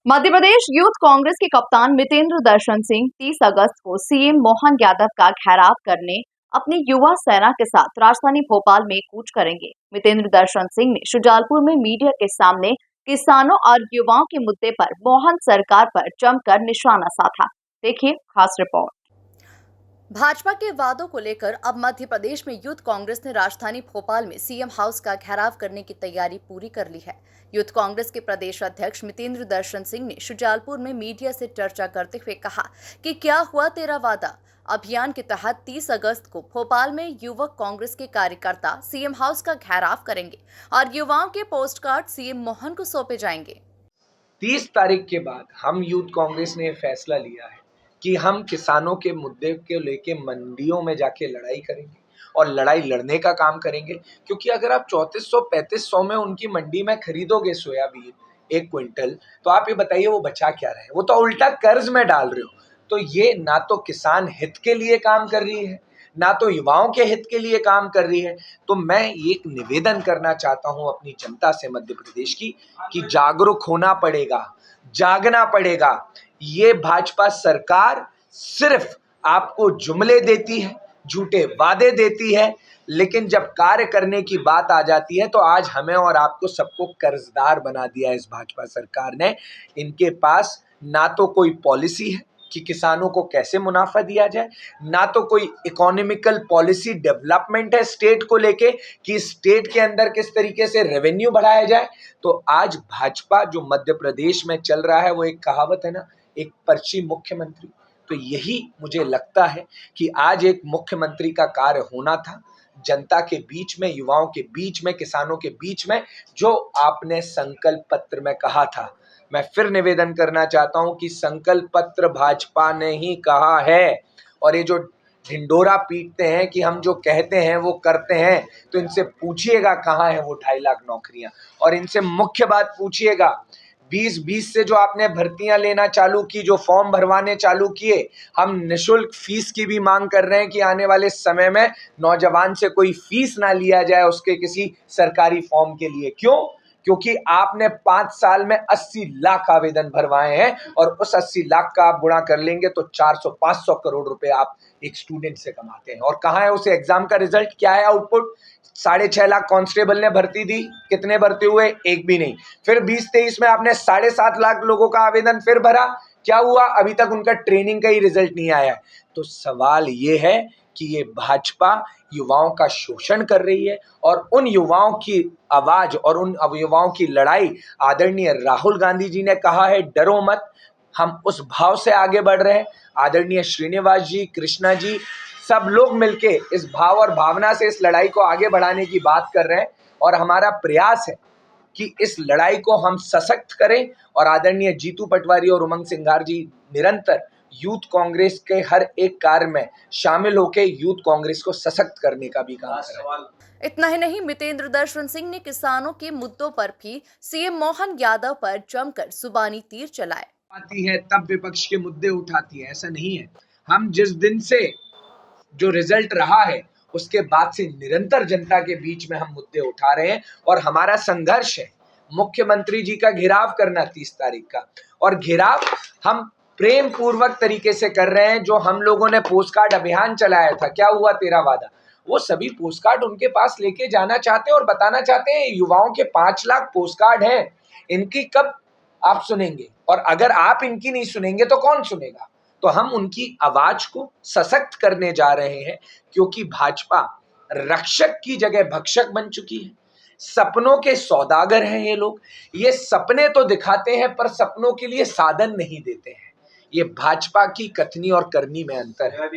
Madhya Pradesh youth Congress के कप्तान मितेंद्र दर्शन सिंह 30 अगस्त को सीएम मोहन यादव का घेराव करने अपनी युवा सेना के साथ राजधानी भोपाल में कूच करेंगे। मितेंद्र दर्शन सिंह ने शुजालपुर में मीडिया के सामने किसानों और युवाओं के मुद्दे पर मोहन सरकार पर जमकर निशाना साधा। देखिए खास रिपोर्ट। भाजपा के वादों को लेकर अब मध्य प्रदेश में यूथ कांग्रेस ने राजधानी भोपाल में सीएम हाउस का घेराव करने की तैयारी पूरी कर ली है। यूथ कांग्रेस के प्रदेश अध्यक्ष मितेंद्र दर्शन सिंह ने शुजालपुर में मीडिया से चर्चा करते हुए कहा कि क्या हुआ तेरा वादा अभियान के तहत 30 अगस्त को भोपाल में युवक कांग्रेस के कार्यकर्ता सीएम हाउस का घेराव करेंगे और युवाओं के पोस्ट कार्ड सीएम मोहन को सौंपे जाएंगे। 30 तारीख के बाद हम यूथ कांग्रेस ने फैसला लिया है कि हम किसानों के मुद्दे को लेके मंडियों में जाके लड़ाई करेंगे और लड़ाई लड़ने का काम करेंगे। क्योंकि अगर आप 3400-3500 में उनकी मंडी में खरीदोगे सोयाबीन 1 क्विंटल, तो आप ये बताइए वो बचा क्या रहे? वो तो उल्टा कर्ज में डाल रहे हो। तो ये ना तो किसान हित के लिए काम कर रही है, ना तो युवाओं के हित के लिए काम कर रही है। तो मैं एक निवेदन करना चाहता हूं अपनी जनता से मध्य प्रदेश की कि जागरूक होना पड़ेगा, जागना पड़ेगा। ये भाजपा सरकार सिर्फ आपको जुमले देती है, झूठे वादे देती है, लेकिन जब कार्य करने की बात आ जाती है तो आज हमें और आपको सबको कर्जदार बना दिया है इस भाजपा सरकार ने। इनके पास ना तो कोई पॉलिसी है कि किसानों को कैसे मुनाफा दिया जाए, ना तो कोई इकोनॉमिकल पॉलिसी डेवलपमेंट है स्टेट को लेके कि स्टेट के अंदर किस तरीके से रेवेन्यू बढ़ाया जाए। तो आज भाजपा जो मध्य प्रदेश में चल रहा है, वो एक कहावत है ना, एक पर्ची मुख्यमंत्री। तो यही मुझे लगता है कि आज एक मुख्यमंत्री का कार्य होना था, जनता के बीच में, युवाओं के बीच में, किसानों के बीच में, जो आपने संकल्प पत्र में कहा था। मैं फिर निवेदन करना चाहता हूं कि संकल्प पत्र भाजपा ने ही कहा है, और ये जो ढिंडोरा पीटते हैं कि हम जो कहते हैं वो करते हैं, तो इनसे पूछिएगा कहाँ है वो 2.5 लाख नौकरियां। और इनसे मुख्य बात पूछिएगा, 2020 से जो आपने भर्तियां लेना चालू की, जो फॉर्म भरवाने चालू किए, हम निःशुल्क फीस की भी मांग कर रहे हैं कि आने वाले समय में नौजवान से कोई फीस ना लिया जाए उसके किसी सरकारी फॉर्म के लिए। क्यों? क्योंकि आपने 5 साल में 80 लाख आवेदन भरवाए हैं, और उस 80 लाख का आप गुणा कर लेंगे तो 400-500 करोड़ रुपए आप एक स्टूडेंट से कमाते हैं। और कहाँ है उस एग्जाम का रिजल्ट? क्या है आउटपुट? 6.5 लाख कांस्टेबल ने भर्ती दी, कितने भर्ती हुए? एक भी नहीं। फिर 2023 में आपने 7.5 लाख लोगों का आवेदन फिर भरा, क्या हुआ? अभी तक उनका ट्रेनिंग का ही रिजल्ट नहीं आया है। तो सवाल ये है कि ये भाजपा युवाओं का शोषण कर रही है, और उन युवाओं की आवाज और उन युवाओं की लड़ाई आदरणीय राहुल गांधी जी ने कहा है डरो मत, हम उस भाव से आगे बढ़ रहे हैं। आदरणीय श्रीनिवास जी, कृष्णा जी, सब लोग मिलके इस भाव और भावना से इस लड़ाई को आगे बढ़ाने की बात कर रहे हैं, और हमारा प्रयास है कि इस लड़ाई को हम सशक्त करें। और आदरणीय जीतू पटवारी और उमंग सिंघार जी निरंतर यूथ कांग्रेस के हर एक कार्य में शामिल होकर यूथ कांग्रेस को सशक्त करने का भी काम कर रहे हैं। इतना ही नहीं, मितेंद्र दर्शन सिंह ने किसानों के मुद्दों पर भी सीएम मोहन यादव पर जमकर जुबानी तीर चलाए। आती है तब विपक्ष के मुद्दे उठाती है, ऐसा नहीं है। हम जिस दिन से जो रिजल्ट रहा है उसके बाद से निरंतर जनता के बीच में हम मुद्दे उठा रहे हैं, और हमारा संघर्ष है मुख्यमंत्री जी का घेराव करना 30 तारीख का। और घेराव हम प्रेम पूर्वक तरीके से कर रहे हैं। जो हम लोगों ने पोस्ट कार्ड अभियान चलाया था, क्या हुआ तेरा वादा, वो सभी पोस्ट कार्ड उनके पास लेके जाना चाहते हैं और बताना चाहते हैं युवाओं के 5 लाख पोस्ट कार्ड हैं, इनकी कब आप सुनेंगे? और अगर आप इनकी नहीं सुनेंगे तो कौन सुनेगा? तो हम उनकी आवाज को सशक्त करने जा रहे हैं, क्योंकि भाजपा रक्षक की जगह भक्षक बन चुकी है। सपनों के सौदागर हैं ये लोग। ये सपने तो दिखाते हैं पर सपनों के लिए साधन नहीं देते हैं। ये भाजपा की कथनी और करनी में अंतर है।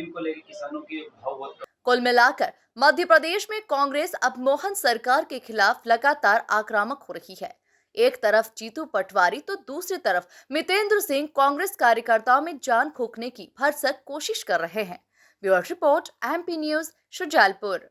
कुल मिलाकर मध्य प्रदेश में कांग्रेस अब मोहन सरकार के खिलाफ लगातार आक्रामक हो रही है। एक तरफ जीतू पटवारी तो दूसरी तरफ मितेंद्र सिंह कांग्रेस कार्यकर्ताओं में जान फूंकने की भरसक कोशिश कर रहे हैं। Bureau report, MP news, Shujalpur.